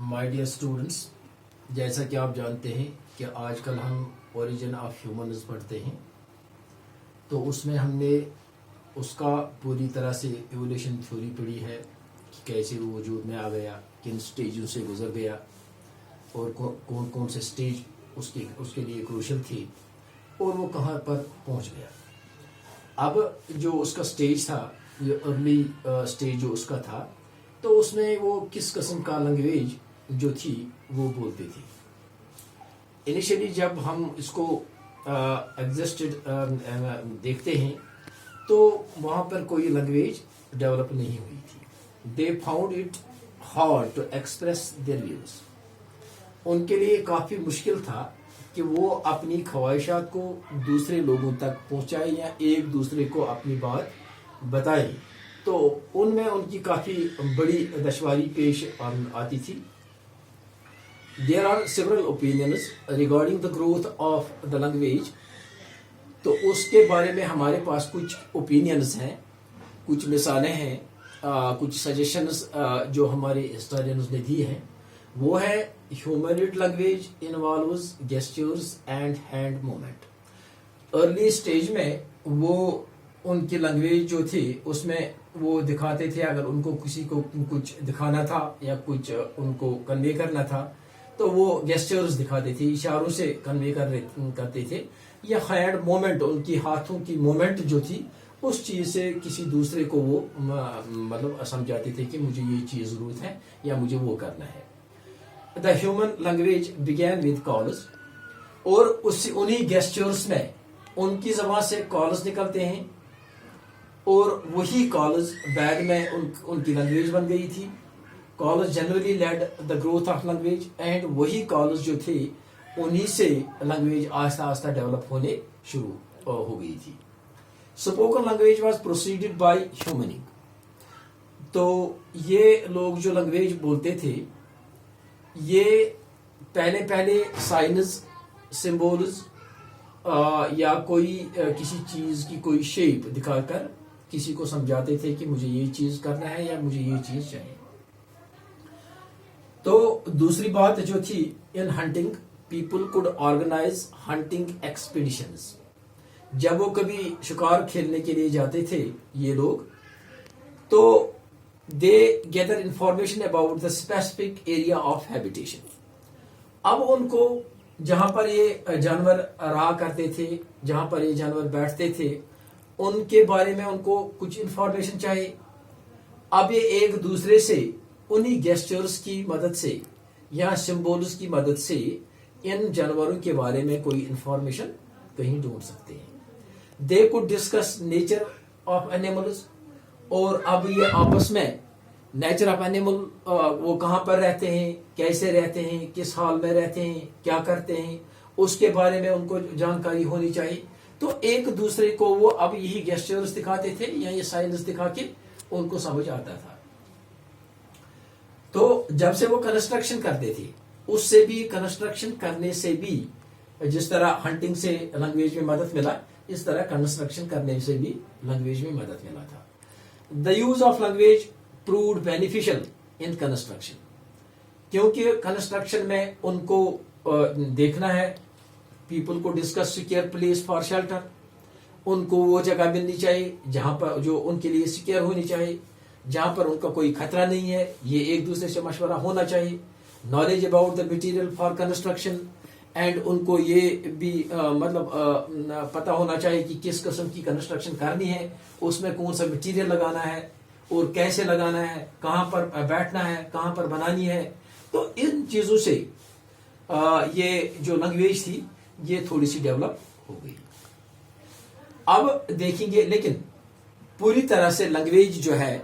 My dear students, جیسا کہ آپ جانتے ہیں کہ آج کل ہم اوریجن آف ہیومنز پڑھتے ہیں، تو اس میں ہم نے اس کا پوری طرح سے ایولیوشن تھیوری پڑھی ہے کہ کیسے وہ وجود میں آ گیا، کن سٹیجوں سے گزر گیا اور کون کون سے سٹیج اس کے لیے کروشل تھی اور وہ کہاں پر پہنچ گیا۔ اب جو اس کا سٹیج تھا، یہ ارلی سٹیج جو اس کا تھا، تو اس میں وہ کس قسم کا لینگویج جو تھی وہ بولتے تھے۔ انیشلی جب ہم اس کو ایگزسٹڈ دیکھتے ہیں تو وہاں پر کوئی لینگویج ڈیولپ نہیں ہوئی تھی۔ They found it hard to express their views. ان کے لیے کافی مشکل تھا کہ وہ اپنی خواہشات کو دوسرے لوگوں تک پہنچائے یا ایک دوسرے کو اپنی بات بتائے، تو ان میں ان کی کافی بڑی دشواری پیش آتی تھی۔ There are several opinions regarding the growth of the language۔ تو اس کے بارے میں ہمارے پاس کچھ اوپینینز ہیں، کچھ مثالیں ہیں، کچھ سجیشنز جو ہمارے ہسٹورینز نے دی ہیں۔ وہ ہے hummed language involves gestures and hand movement. Early stage میں وہ ان کی لینگویج جو تھی اس میں وہ دکھاتے تھے، اگر ان کو کسی کو کچھ دکھانا تھا یا کچھ ان کو کنوے کرنا تھا تو وہ گیسچرز دکھاتے تھے، اشاروں سے کنوے کرتے تھے، یا ہینڈ موومنٹ، ان کی ہاتھوں کی موومنٹ جو تھی اس چیز سے کسی دوسرے کو وہ مطلب سمجھاتے تھے کہ مجھے یہ چیز ضرورت ہے یا مجھے وہ کرنا ہے۔ The human language begin with calls, اور انہی گیسچرز میں ان کی زبان سے کالز نکلتے ہیں، اور وہی کالز بعد میں ان کی لینگویج بن گئی تھی۔ Calls generally lead the growth of language, and وہی کالز جو تھے انہی سے لینگویج آہستہ آہستہ ڈیولپ ہونے شروع ہو گئی تھی۔ Spoken language was preceded by humming. تو یہ لوگ جو لینگویج بولتے تھے یہ پہلے سائنز، سمبولز یا کوئی کسی چیز کی کوئی شیپ دکھا کر کسی کو سمجھاتے تھے کہ مجھے یہ چیز کرنا ہے یا مجھے یہ چیز چاہیے۔ تو دوسری بات جو تھی، ان hunting people could organise hunting expeditions. جب وہ کبھی شکار کھیلنے کے لیے جاتے تھے یہ لوگ، تو they gather information about the specific area of habitation. اب ان کو جہاں پر یہ جانور رہا کرتے تھے، جہاں پر یہ جانور بیٹھتے تھے، ان کے بارے میں ان کو کچھ انفارمیشن چاہیے۔ اب یہ ایک دوسرے سے انہی گیسچرز کی مدد سے یا سمبولز کی مدد سے ان جانوروں کے بارے میں کوئی انفارمیشن کہیں ڈھونڈ سکتے ہیں۔ They could discuss nature of animals, اور اب یہ آپس میں نیچر آف اینیمل، وہ کہاں پر رہتے ہیں، کیسے رہتے ہیں، کس حال میں رہتے ہیں، کیا کرتے ہیں، اس کے بارے میں ان کو جانکاری ہونی چاہیے۔ تو ایک دوسرے کو وہ اب یہی گیسچرز دکھاتے تھے یا یہ سائنس دکھا کے ان کو سمجھ آتا تھا۔ تو جب سے وہ کنسٹرکشن کرتے تھے، اس سے بھی کنسٹرکشن کرنے سے بھی جس طرح ہنٹنگ سے لینگویج میں مدد ملا، اس طرح کنسٹرکشن کرنے سے بھی لینگویج میں مدد ملا تھا۔ The use of language proved beneficial in construction, کیونکہ کنسٹرکشن میں ان کو دیکھنا ہے، پیپل کو discuss secure place for shelter, ان کو وہ جگہ ملنی چاہیے جہاں پر جو ان کے لیے سیکیور ہونی چاہیے، جہاں پر ان کا کوئی خطرہ نہیں ہے، یہ ایک دوسرے سے مشورہ ہونا چاہیے۔ Knowledge about the material for construction, and ان کو یہ بھی مطلب پتہ ہونا چاہیے کہ کس قسم کی کنسٹرکشن کرنی ہے، اس میں کون سا مٹیریل لگانا ہے اور کیسے لگانا ہے، کہاں پر بیٹھنا ہے، کہاں پر بنانی ہے۔ تو ان چیزوں سے یہ جو لینگویج تھی یہ تھوڑی سی ڈیولپ ہو گئی۔ اب دیکھیں گے، لیکن پوری طرح سے لینگویج جو ہے،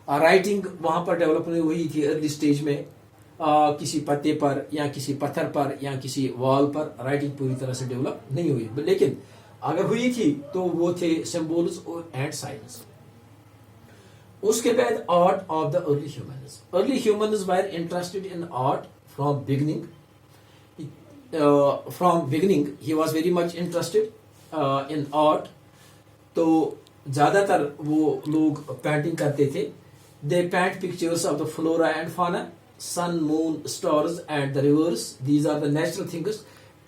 رائٹنگ وہاں پر ڈیولپ نہیں ہوئی تھی ارلی سٹیج میں، کسی پتے پر یا کسی پتھر پر یا کسی وال پر رائٹنگ پوری طرح سے ڈیولپ نہیں ہوئی، لیکن اگر ہوئی تھی تو وہ تھے سمبولز اینڈ سائنس۔ اس کے بعد art of the early humans. Early humans were interested in art from beginning. He was very much interested in art. تو زیادہ تر وہ لوگ پینٹنگ کرتے تھے۔ They paint pictures of the flora and fauna. sun, moon, stars and the rivers. These are the natural things.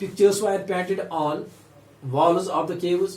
Pictures were painted on walls of the caves.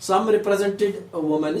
Some represented women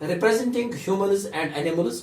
representing humans and animals.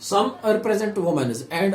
Some represent women and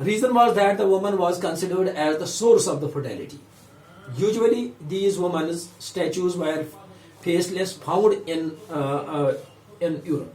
Reason was that the woman was considered as the source of the fertility. Usually these women's statues were faceless, found in Europe.